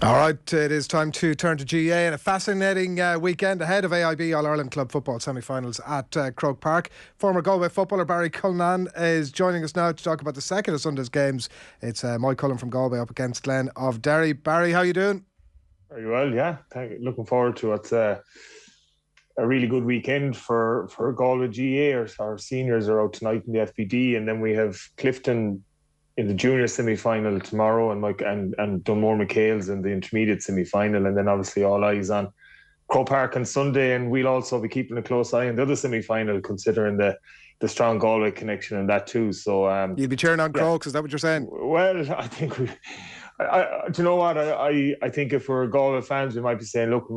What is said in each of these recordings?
All right, it is time to turn to GAA and a fascinating weekend ahead of AIB All-Ireland Club Football semi-finals at Croke Park. Former Galway footballer Barry Cullinane is joining us now to talk about the second of Sunday's games. It's Moycullen from Galway up against Glen of Derry. Barry, how are you doing? Very well, yeah. Looking forward to it. It's a really good weekend for Galway GAA. Our seniors are out tonight in the FBD, and then we have Clifton in the junior semi-final tomorrow, and Dunmore McHale's in the intermediate semi-final, and then obviously all eyes on Croke Park on Sunday, and we'll also be keeping a close eye on the other semi-final, considering the strong Galway connection in that too. So you'll be cheering on Crokes, is that what you're saying? Well, I think do you know what? I think if we're Galway fans, we might be saying, look,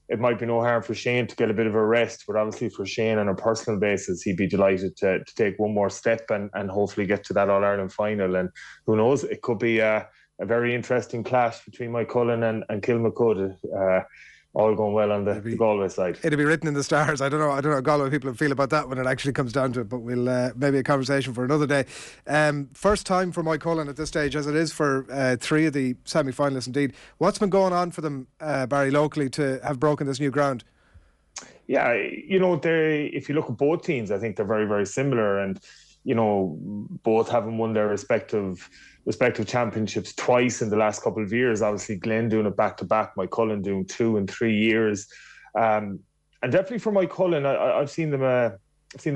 it might be no harm for Shane to get a bit of a rest, but obviously for Shane on a personal basis, he'd be delighted to take one more step and hopefully get to that All-Ireland final. And who knows, it could be a very interesting clash between Moycullen and Kilmacud, all going well on the Galway side. It'll be written in the stars. I don't know how Galway people feel about that when it actually comes down to it, but we'll maybe a conversation for another day. First time for Moycullen at this stage, as it is for three of the semi-finalists indeed. What's been going on for them, Barry, locally to have broken this new ground? Yeah, if you look at both teams, I think they're very, very similar, and both having won their respective championships twice in the last couple of years. Obviously, Glen doing it back-to-back, Moycullen doing 2 and 3 years. And definitely for Moycullen, I've seen them a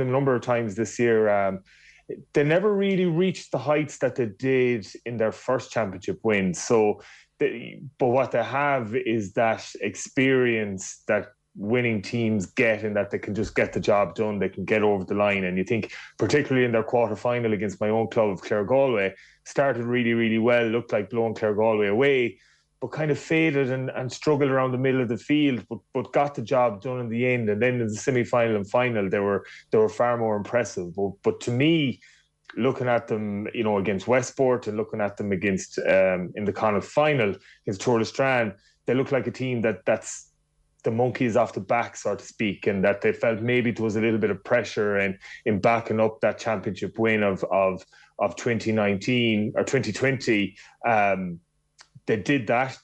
number of times this year. They never really reached the heights that they did in their first championship win. But what they have is that experience that winning teams get, in that they can just get the job done, they can get over the line. And you think, particularly in their quarter-final against my own club of Clare Galway, started really, really well, looked like blowing Clare Galway away, but kind of faded and struggled around the middle of the field, but got the job done in the end. And then in the semi-final and final, they were far more impressive. But to me, looking at them, against Westport and looking at them against in the Connacht final against Tour de Strand, they look like a team that's the monkeys off the back, so to speak, and that they felt maybe there was a little bit of pressure in backing up that championship win of 2019 or 2020. They did that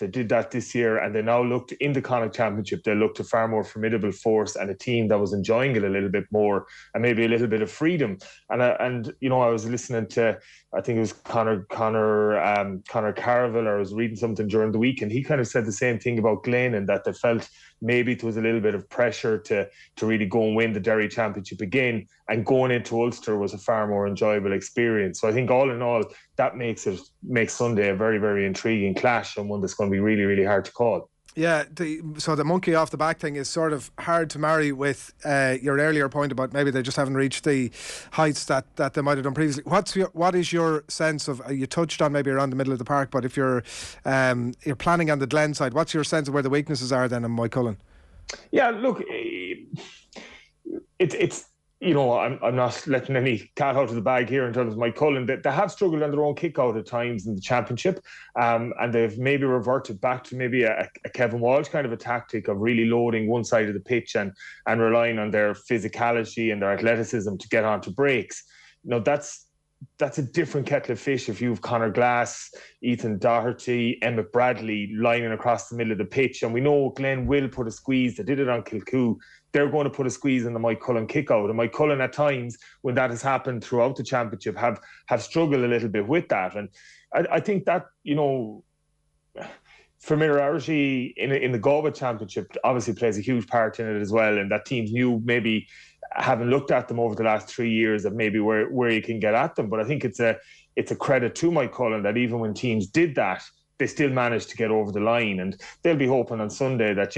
this year, and they now looked in the Connacht Championship. They looked a far more formidable force and a team that was enjoying it a little bit more, and maybe a little bit of freedom. And I was listening to, I think it was Conor Carville, or I was reading something during the week, and he kind of said the same thing about Glen, and that they felt maybe it was a little bit of pressure to really go and win the Derry Championship again, and going into Ulster was a far more enjoyable experience. So I think all in all, that makes Sunday a very, very intriguing clash, and one that's going to be really, really hard to call. Yeah, so the monkey off the back thing is sort of hard to marry with your earlier point about maybe they just haven't reached the heights that they might have done previously. What is your sense of, you touched on maybe around the middle of the park, but if you're planning on the Glen side, what's your sense of where the weaknesses are then in Moycullen? Yeah, look, it's I'm not letting any cat out of the bag here in terms of Moycullen. They have struggled on their own kick out at times in the championship, and they've maybe reverted back to maybe a Kevin Walsh kind of a tactic of really loading one side of the pitch and relying on their physicality and their athleticism to get onto breaks. That's a different kettle of fish if you've Conor Glass, Ethan Doherty, Emmett Bradley lining across the middle of the pitch. And we know Glen will put a squeeze. They did it on Kilcoo. They're going to put a squeeze in the Moycullen kick-out. And Moycullen, at times, when that has happened throughout the championship, have struggled a little bit with that. And I think that, familiarity in the Galway Championship obviously plays a huge part in it as well. And that teams knew, maybe having looked at them over the last 3 years, of maybe where you can get at them. But I think it's a credit to Moycullen that even when teams did that, they still managed to get over the line. And they'll be hoping on Sunday that,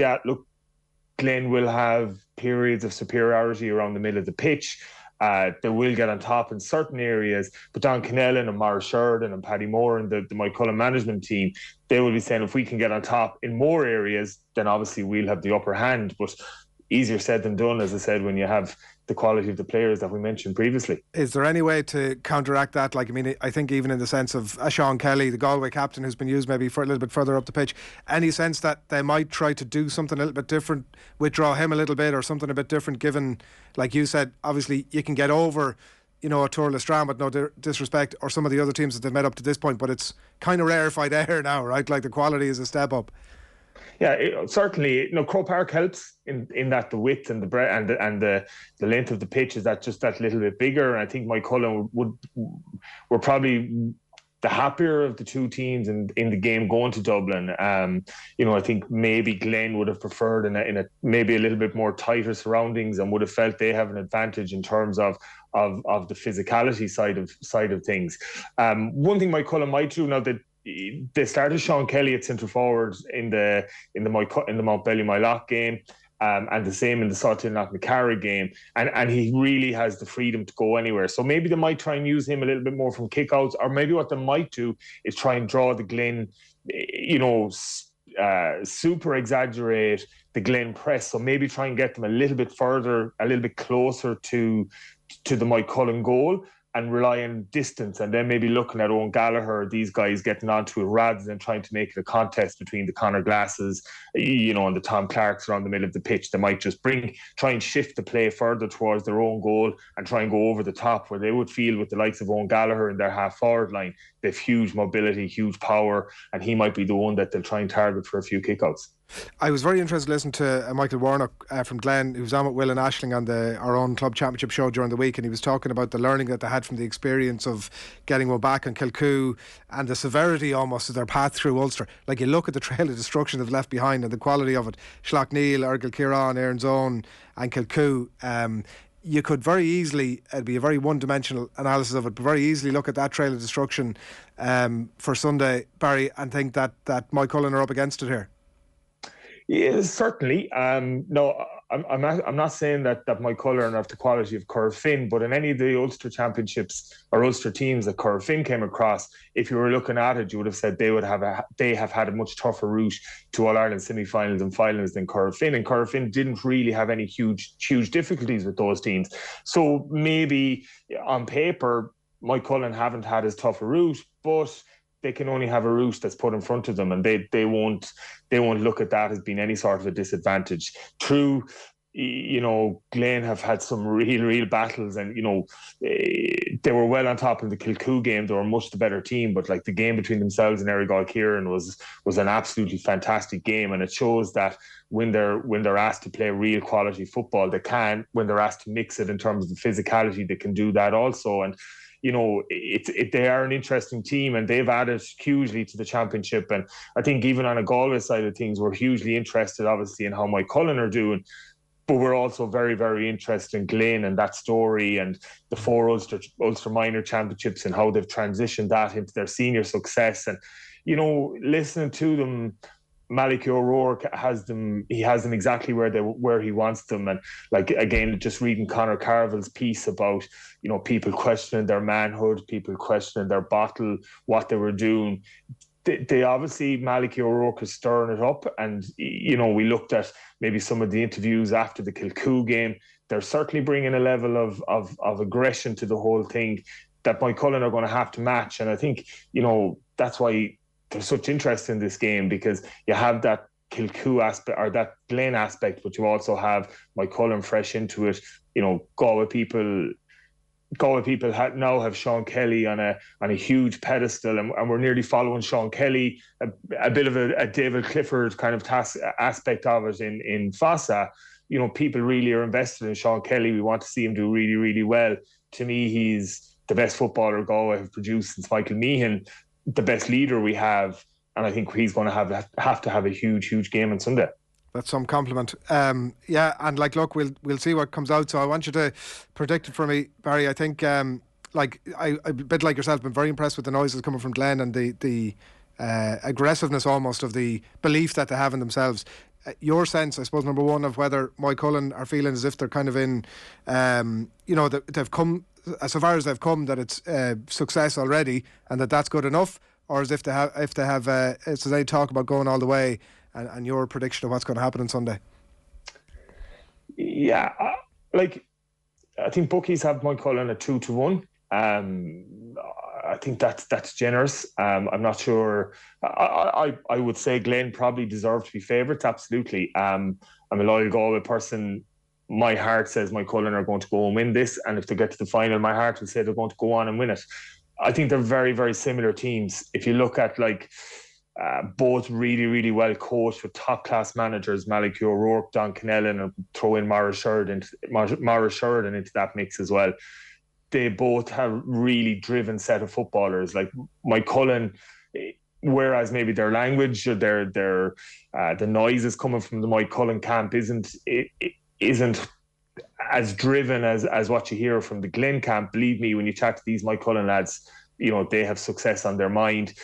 Glen will have periods of superiority around the middle of the pitch. They will get on top in certain areas, but Don Kennellan and Maurice Sheridan and Paddy Moore and the Moycullen management team, they will be saying, if we can get on top in more areas, then obviously we'll have the upper hand. But easier said than done, as I said, when you have the quality of the players that we mentioned previously. Is there any way to counteract that? I think even in the sense of Sean Kelly, the Galway captain, who's been used maybe for a little bit further up the pitch, any sense that they might try to do something a little bit different, withdraw him a little bit or something a bit different, given, like you said, obviously you can get over a Tour Lestrade, with no disrespect, or some of the other teams that they've met up to this point, but it's kind of rarefied air now, right? Like the quality is a step up. Yeah, certainly. Croke Park helps in that the width and the breadth and the length of the pitch is just that little bit bigger. And I think Moycullen were probably the happier of the two teams in the game going to Dublin. I think maybe Glen would have preferred in a maybe a little bit more tighter surroundings and would have felt they have an advantage in terms of the physicality side of things. One thing Moycullen might do now that they started Sean Kelly at centre forward in the Mountbelly-Malachy game, and the same in the Sutton-Knocknacarra game, and he really has the freedom to go anywhere. So maybe they might try and use him a little bit more from kickouts, or maybe what they might do is try and draw the Glen, super exaggerate the Glen press. So maybe try and get them a little bit further, a little bit closer to the Moycullen goal, and rely on distance, and then maybe looking at Owen Gallagher, these guys getting onto it rather than trying to make it a contest between the Conor Glasses, and the Tom Clarks around the middle of the pitch. They might just try and shift the play further towards their own goal and try and go over the top, where they would feel with the likes of Owen Gallagher in their half-forward line, they've huge mobility, huge power, and he might be the one that they'll try and target for a few kickouts. I was very interested to listen to Michael Warnock from Glen, who was on with Will and Aisling on our own club championship show during the week, and he was talking about the learning that they had from the experience of getting one back on Kilcoo and the severity almost of their path through Ulster. Like, you look at the trail of destruction they've left behind and the quality of it. Schlockneil, Ergel Ciarán, Erin's Own and Kilcoo. You could very easily, it'd be a very one-dimensional analysis of it, but very easily look at that trail of destruction for Sunday, Barry, and think that Moycullen are up against it here. Yeah, certainly. No, I'm not saying that Moycullen are of the quality of Corofin, but in any of the Ulster championships or Ulster teams that Corofin came across, if you were looking at it, you would have said they have had a much tougher route to All-Ireland semi-finals and finals than Corofin, and Corofin didn't really have any huge difficulties with those teams. So maybe on paper, Moycullen haven't had as tough a route, but they can only have a route that's put in front of them, and they won't look at that as being any sort of a disadvantage. True, Glen have had some real battles, and they were well on top in the Kilcoo game. They were much the better team, but like the game between themselves and Errigal Kieran was an absolutely fantastic game, and it shows that when they're asked to play real quality football, they can. When they're asked to mix it in terms of the physicality, they can do that also. And they are an interesting team, and they've added hugely to the championship. And I think even on a Galway side of things, we're hugely interested, obviously, in how Moycullen are doing. But we're also very, very interested in Glen and that story and the 4 Ulster minor championships and how they've transitioned that into their senior success. And, listening to them, Malachy O'Rourke has them exactly where he wants them. And like, again, just reading Conor Carville's piece about, people questioning their manhood, people questioning their bottle, what they were doing. They obviously, Malachy O'Rourke is stirring it up. And, we looked at maybe some of the interviews after the Kilcoo game. They're certainly bringing a level of aggression to the whole thing that Moycullen are going to have to match. And I think, that's why there's such interest in this game, because you have that Kilcoo aspect or that Glen aspect, but you also have Moycullen fresh into it. Galway people now have Sean Kelly on a huge pedestal, and we're nearly following Sean Kelly, a bit of a David Clifford kind of aspect of it in Fossa. People really are invested in Sean Kelly. We want to see him do really, really well. To me, he's the best footballer Galway have produced since Michael Meehan, the best leader we have, and I think he's going to have to have a huge game on Sunday. That's some compliment. And look, we'll see what comes out. So I want you to predict it for me, Barry. I think, a bit like yourself, been very impressed with the noises coming from Glen and the aggressiveness almost of the belief that they have in themselves. Your sense, I suppose, number one, of whether Moycullen are feeling as if they're kind of in, that they've come as far as they've come, that it's success already, and that's good enough, or as if they have, if they talk about going all the way, and your prediction of what's going to happen on Sunday. Yeah, I think bookies have Moycullen at 2-1. I think that's generous. I'm not sure. I would say Glen probably deserve to be favourites. Absolutely. I'm a loyal Galway person. my heart says Moycullen are going to go and win this, and if they get to the final, my heart will say they're going to go on and win it. I think they're very, very similar teams. If you look at both really, really well coached with top class managers, Malachy O'Rourke, Don Kennellan, and throw in Mara Sheridan into that mix as well. They both have really driven set of footballers. Like Moycullen, whereas maybe their language or the noises coming from the Moycullen camp isn't as driven as what you hear from the Glen camp. Believe me, when you chat to these Moycullen lads, they have success on their mind,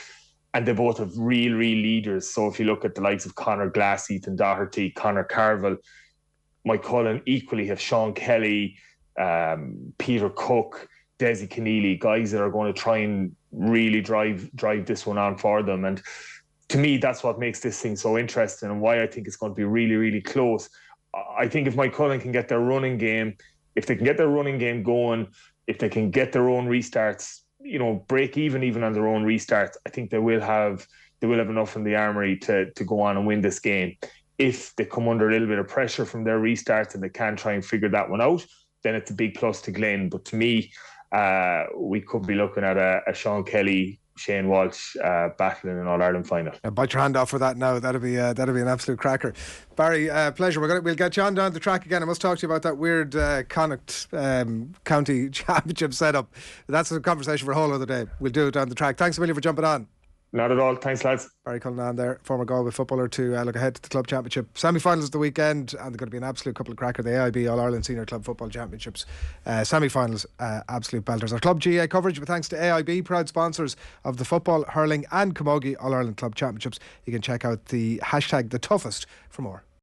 and they both have real leaders. So if you look at the likes of Conor Glass, Ethan Doherty, Conor Carville, Moycullen equally have Sean Kelly, Peter Cook, Desi Keneally, guys that are going to try and really drive this one on for them. And to me, that's what makes this thing so interesting, and why I think it's going to be really, really close. I think if Moycullen can get their running game, if they can get their running game going, if they can get their own restarts, break even on their own restarts, I think they will have enough in the armoury to go on and win this game. If they come under a little bit of pressure from their restarts and they can try and figure that one out, then it's a big plus to Glen. But to me, we could be looking at a Sean Kelly, Shane Walsh battling an All-Ireland final. Bite your hand off for that now. That'll be an absolute cracker. Barry, pleasure. We'll get you on down the track again. I must talk to you about that weird Connacht County Championship setup. That's a conversation for a whole other day. We'll do it down the track. Thanks a million for jumping on. Not at all. Thanks, lads. Barry Cullinane there, former Galway footballer, to look ahead to the club championship semi-finals of the weekend, and they're going to be an absolute couple of cracker. The AIB All-Ireland Senior Club Football Championships semi-finals, absolute belters. Our Club GA coverage with thanks to AIB, proud sponsors of the football, hurling and camogie All-Ireland Club Championships. You can check out the hashtag #TheToughest for more.